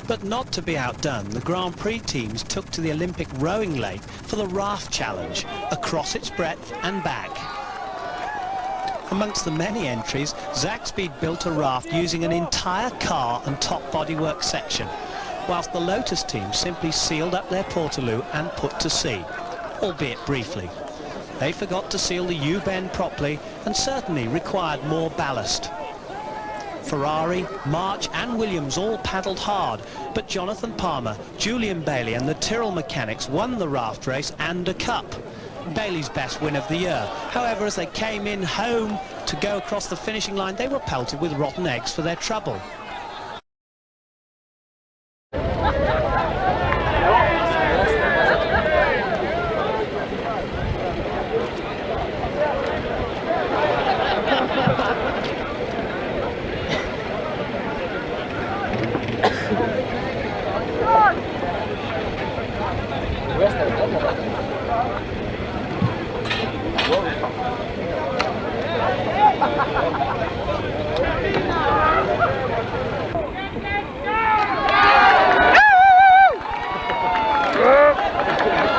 But not to be outdone, the Grand Prix teams took to the Olympic rowing lake for the Raft challenge, across its breadth and back. Amongst the many entries, Zaxby built a raft using an entire car and top bodywork section, whilst the Lotus team simply sealed up their portaloo and put to sea, albeit briefly. They forgot to seal the U-bend properly and certainly required more ballast. Ferrari, March and Williams all paddled hard, but Jonathan Palmer, Julian Bailey and the Tyrrell mechanics won the raft race and a cup. Bailey's best win of the year. However, as they came in home to go across the finishing line, they were pelted with rotten eggs for their trouble.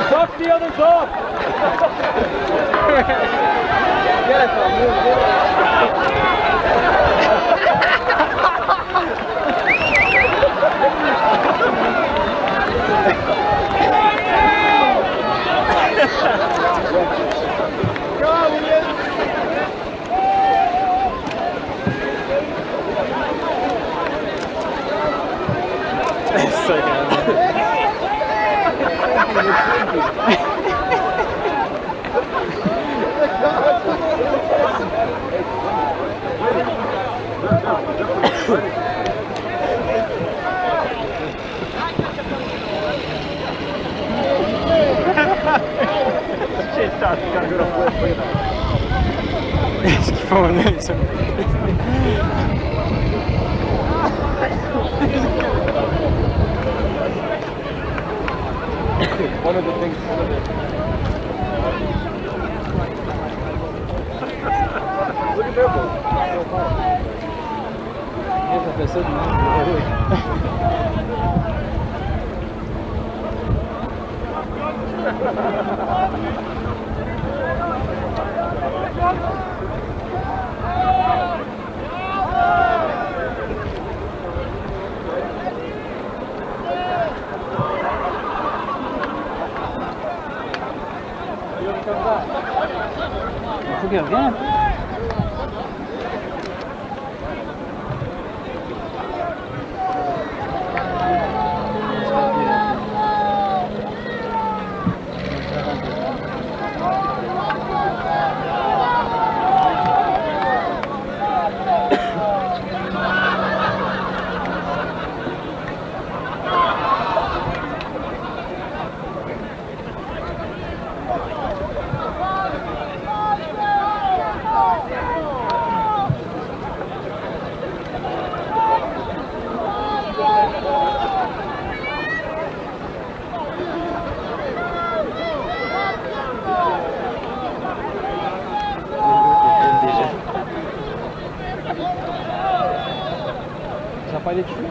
Suck the others off! It's so good. Shit, that's gotta go to flip. Look at that. It's falling out. One of the things. Look at their boat. Yes, if they said il faut qu'elle revienne. Ça n'a pas été dessus?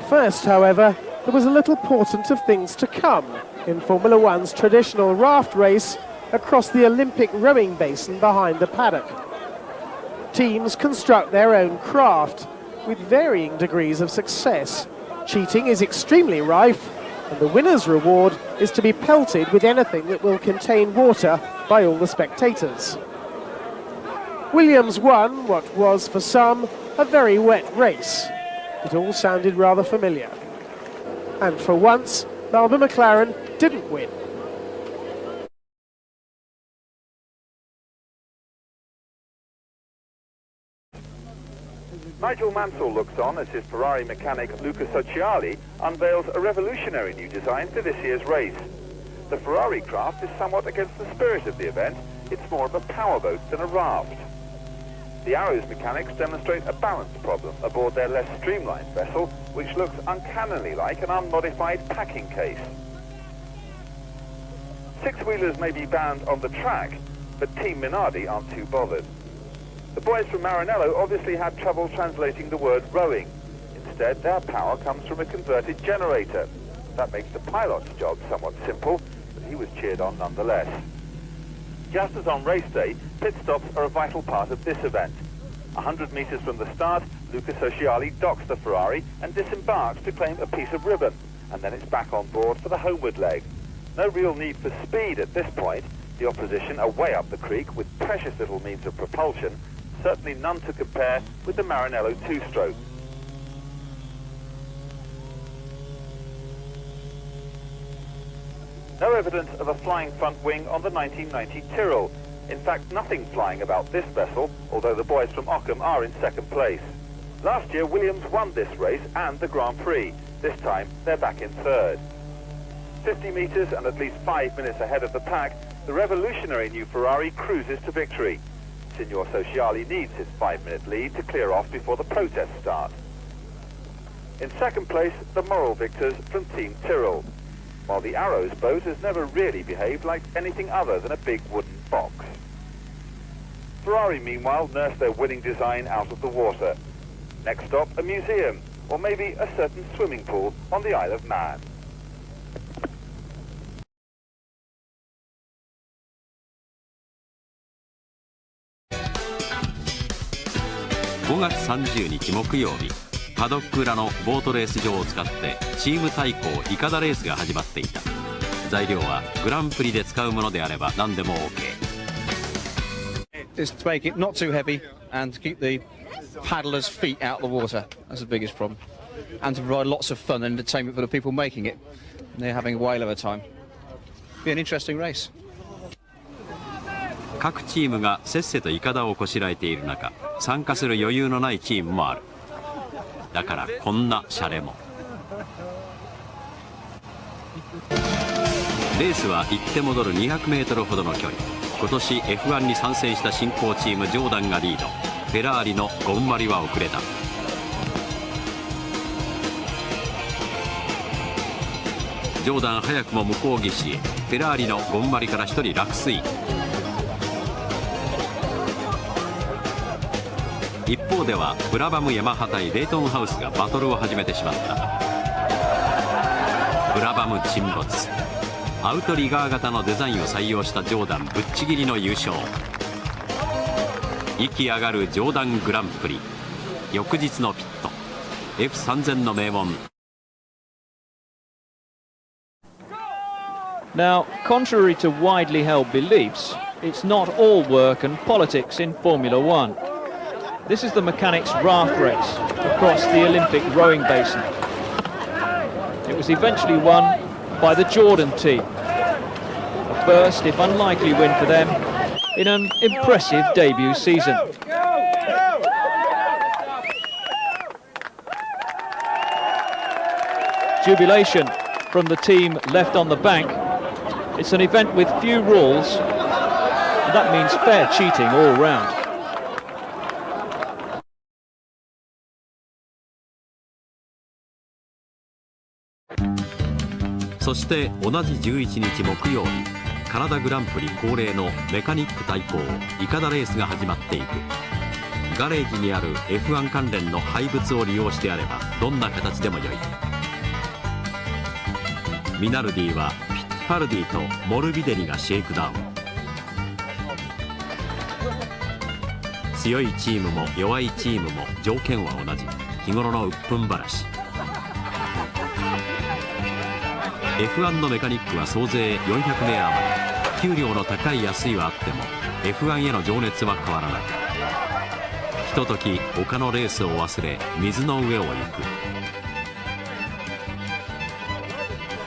First, however, there was a little portent of things to come in Formula One's traditional raft race across the Olympic rowing basin behind the paddock. Teams construct their own craft with varying degrees of success. Cheating is extremely rife, and the winner's reward is to be pelted with anything that will contain water by all the spectators. Williams won what was, for some, a very wet race. It all sounded rather familiar. And for once, Melbourne McLaren didn't win. Nigel Mansell looks on as his Ferrari mechanic Luca Sociali unveils a revolutionary new design for this year's race. The Ferrari craft is somewhat against the spirit of the event. It's more of a powerboat than a raft. The Arrows mechanics demonstrate a balance problem aboard their less streamlined vessel, which looks uncannily like an unmodified packing case. Six-wheelers may be banned on the track, but Team Minardi aren't too bothered. The boys from Maranello obviously had trouble translating the word rowing. Instead, their power comes from a converted generator. That makes the pilot's job somewhat simple, but he was cheered on nonetheless. Just as on race day, pit stops are a vital part of this event. 100 metres from the start, Luca Sociali docks the Ferrari and disembarks to claim a piece of ribbon, and then it's back on board for the homeward leg. No real need for speed at this point. The opposition are way up the creek with precious little means of propulsion, certainly none to compare with the Maranello two-stroke. No evidence of a flying front wing on the 1990 Tyrrell. In fact, nothing flying about this vessel, although the boys from Ockham are in second place. Last year, Williams won this race and the Grand Prix. This time, they're back in third. 50 metres and at least 5 minutes ahead of the pack, the revolutionary new Ferrari cruises to victory. Signor Sociali needs his 5-minute lead to clear off before the protests start. In second place, the moral victors from Team Tyrrell, while the Arrows boat has never really behaved like anything other than a big wooden box. Ferrari, meanwhile, nursed their winning design out of the water. Next stop, a museum, or maybe a certain swimming pool on the Isle of Man.5月30日木曜日、パドック裏のボートレース場を使ってチーム対抗イカダレースが始まっていた。材料はグランプリで使うものであれば何でも OK。Is to make it not too heavy and to keep the paddlers' feet out of the water. That's the biggest problem. And to provide lots of fun and entertainment for the people making it. They're having a whale of a time. Be an interesting race. 各チームがせっせとイカダをこしらえている中、参加する余裕のないチームもある。だからこんなシャレも。レースは行って戻る200メートルほどの距離。今年 F1 に参戦した新興チームジョーダンがリード。フェラーリのゴンマリは遅れた。ジョーダン早くも向こう岸へ。フェラーリのゴンマリから1人落水。一方ではブラバムヤマハ対レイトンハウスがバトルを始めてしまった。ブラバム沈没。アウトリガー型のデザインを採用したジョーダンぶっちぎりの優勝。息上がるジョーダングランプリ。翌日のピット F3000 の名門。 Now, contrary to widely held beliefs, it's not all work and politics in Formula One. This is the mechanics' raft race across the Olympic rowing basin. It was eventually won by the Jordan team. A first, if unlikely, win for them in an impressive debut season. Jubilation from the team left on the bank. It's an event with few rules, and that means fair cheating all round. そして同じ11日木曜日、カナダグランプリ恒例のメカニック対抗イカダレースが始まっていく。ガレージにある F1 関連の廃物を利用してあればどんな形でもよい。ミナルディはピッティファルディとモルビデリがシェイクダウン。強いチームも弱いチームも条件は同じ、日頃の鬱憤話。F1 のメカニックは総勢400名余り。給料の高い安いはあっても F1 への情熱は変わらない。ひととき丘のレースを忘れ水の上を行く。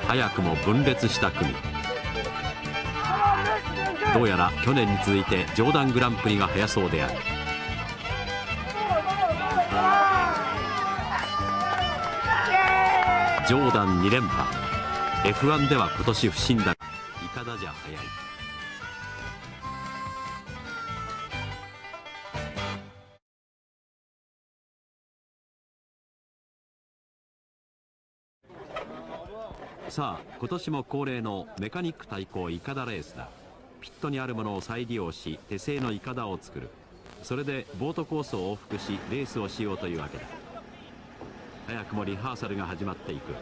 早くも分裂した組。どうやら去年に続いてジョーダングランプリが早そうである。ジョーダン2連覇。F1 では今年不振だ。イカダじゃ早い。さあ今年も恒例のメカニック対抗イカダレースだ。ピットにあるものを再利用し手製のイカダを作る。それでボートコースを往復しレースをしようというわけだ。早くもリハーサルが始まっていく。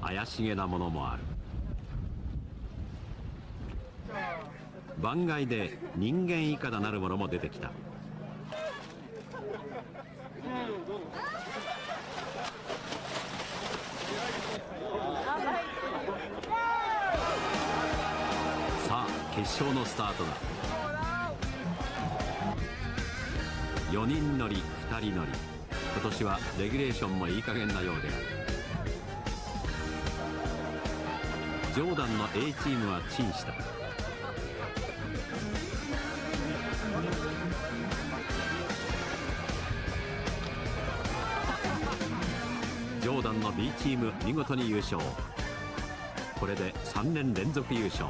怪しげなものもある。番外で人間イカダなるものも出てきた。さあ決勝のスタートだ。4人乗り2人乗り。今年はレギュレーションもいい加減なようである。ジョーダンの A チームはチンした。ジョーダンの B チーム見事に優勝。これで3年連続優勝。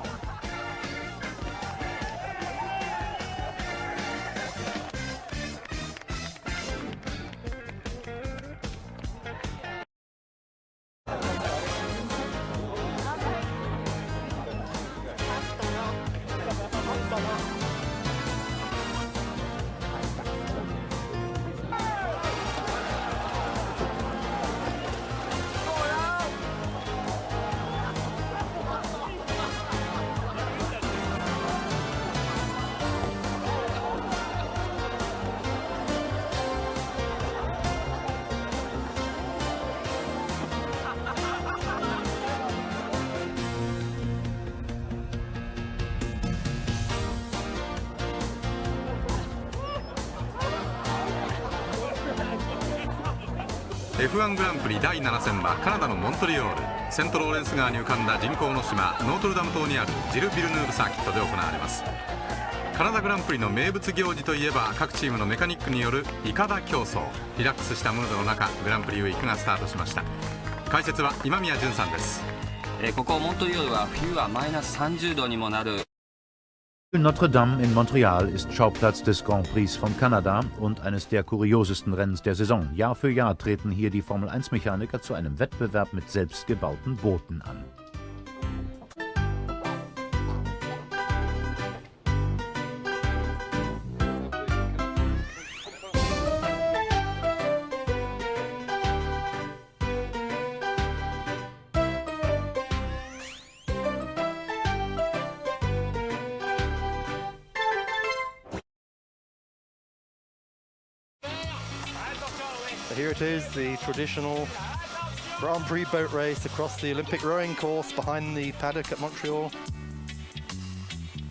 F1 グランプリ第7戦はカナダのモントリオール、セントローレンス川に浮かんだ人工の島ノートルダム島にあるジル・ビルヌーブサーキットで行われます。カナダグランプリの名物行事といえば各チームのメカニックによるイカダ競争。リラックスしたムードの中グランプリウィークがスタートしました。解説は今宮純さんです。ここモントリオールは冬はマイナス30度にもなる。Île Notre-Dame in Montreal ist Schauplatz des Grand Prix von Kanada und eines der kuriosesten Rennens der Saison. Jahr für Jahr treten hier die Formel-1-Mechaniker zu einem Wettbewerb mit selbstgebauten Booten an. Here it is, the traditional Grand Prix boat race across the Olympic rowing course behind the paddock at Montreal.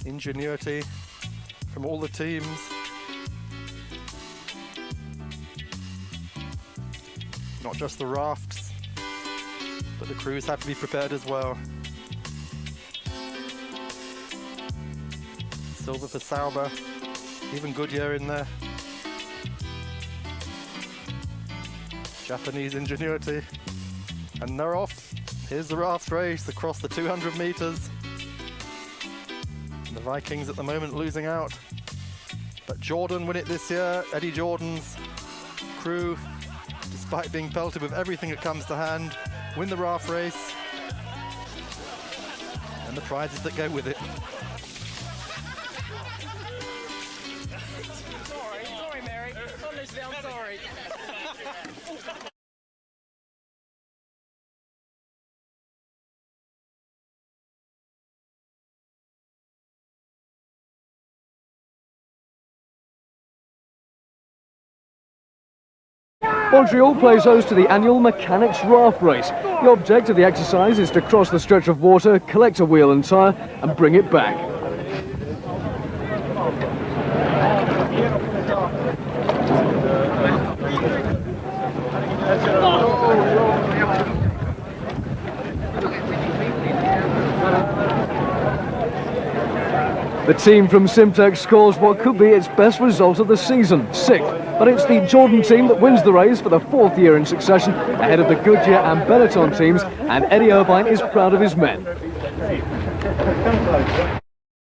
Ingenuity from all the teams. Not just the rafts, but the crews have to be prepared as well. Silver for Sauber, even Goodyear in there. Japanese ingenuity, and they're off. Here's the raft race across the 200 meters. And the Vikings at the moment losing out. But Jordan win it this year. Eddie Jordan's crew, despite being pelted with everything that comes to hand, win the raft race and the prizes that go with it. Sorry, Mary. Honestly, I'm sorry. Montreal plays host to the annual Mechanics Raft Race. The object of the exercise is to cross the stretch of water, collect a wheel and tyre and bring it back. The team from Simtek scores what could be its best result of the season, 6th. But it's the Jordan team that wins the race for the 4th year in succession, ahead of the Goodyear and Benetton teams, and Eddie Irvine is proud of his men.